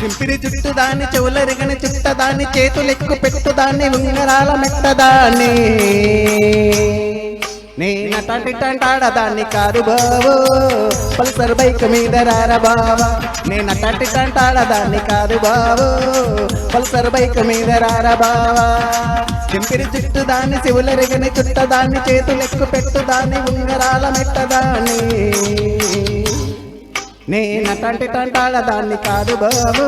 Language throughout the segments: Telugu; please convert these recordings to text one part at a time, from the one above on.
చింపిరి చుట్టుదాన్ని చెవులరిగని చుట్టదాన్ని చేతులెక్కు పెట్టుదాన్ని ఉంగరాల మెట్టదాన్ని నేనటాడాదాన్ని కాదు బావో పల్సర్ బైక్ మీద రారా బావా నేనటాడాదాన్ని కాదు బావో పల్సర్ బైక్ మీద రారా బావా చింపిరి చుట్టుదాన్ని చెవులరిగని చుట్టదాన్ని చేతులెక్కు పెట్టుదాన్ని ఉంగరాల మెట్టదాన్ని నేనటాడాదాన్ని కాదు బావో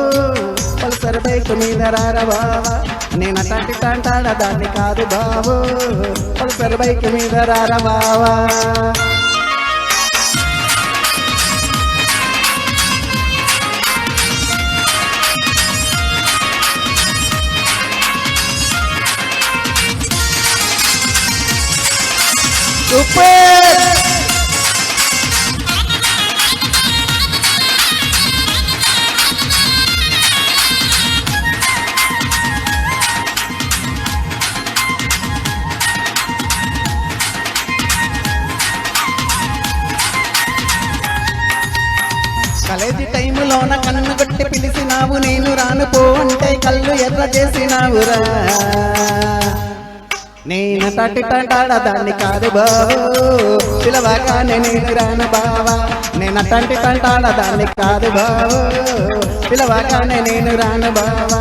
పల్సర్ బైక్ మీద రారా బావా నేనటాడాదాన్ని కాదు బావో పల్సర్ బైక్ మీద రారా బావా సూపర్ కాలేజీ టైములోన కన్ను కొట్టి పిలిచినావు నేను రాను పో అంటే కళ్ళు ఎర్ర చేసినావురా నేనటాడాదాన్ని కాదు బావో పిలవగానే నేను రాను బావా నేనటాడాదాన్ని కాదు బావో పిలవగానే నేను రాను బావా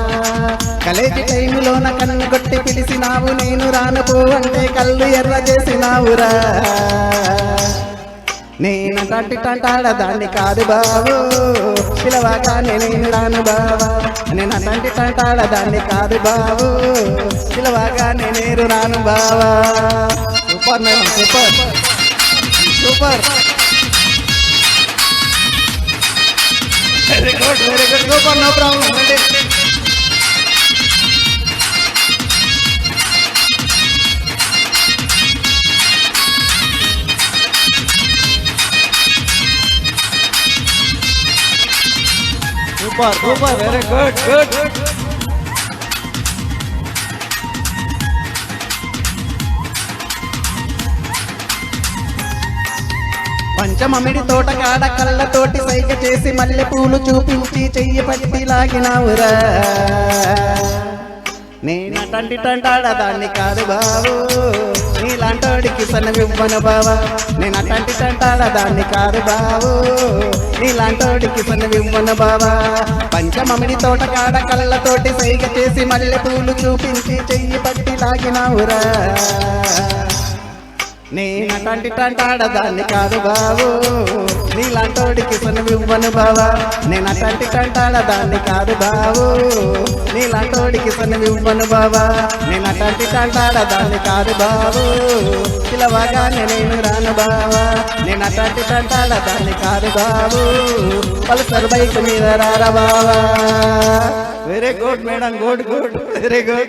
కాలేజీ టైములోన కన్ను కొట్టి పిలిచినావు నేను రాను పో అంటే కళ్ళు ఎర్ర చేసినావురా నేనటాడాదాన్ని కాదు బావో పిలవగానే నేను రాను బావా నేనటాడాదాన్ని కాదు బావో పిలవగానే నేను రాను బావా super madam super super very good super no problem Super, super, very good, good. పంచమమిడి తోట కాడ కళ్ళతోటి సైగ చేసి మల్లె పూలు చూపించి చెయ్యి పట్టి లాగినావురా నేనటాడాదాన్ని కాదు బావో నీలాంటోడికి సన్నవివ్వను బావా నేనటాడాదాన్ని కాదు బావో నీలాంటోడికి సన్నవివ్వను బావా పంచమమిడి తోట కాడ కళ్ళతోటి సైగ చేసి మల్లె పూలు చూపించి చెయ్యి పట్టి లాగినావురా నేనటాడాదాన్ని కాదు బావో నీలాంటోడికి సన్నవివ్వను బావా నేనటాడాదాన్ని కాదు బావో నీలాంటోడికి సన్నవివ్వను బావా నేనటాడాదాన్ని కాదు బావో పిలవగానే నేను రాను బావా నేనటాడాదాన్ని కాదు బావో పల్సర్ బైక్ మీద రారా బావా very good madam good good very good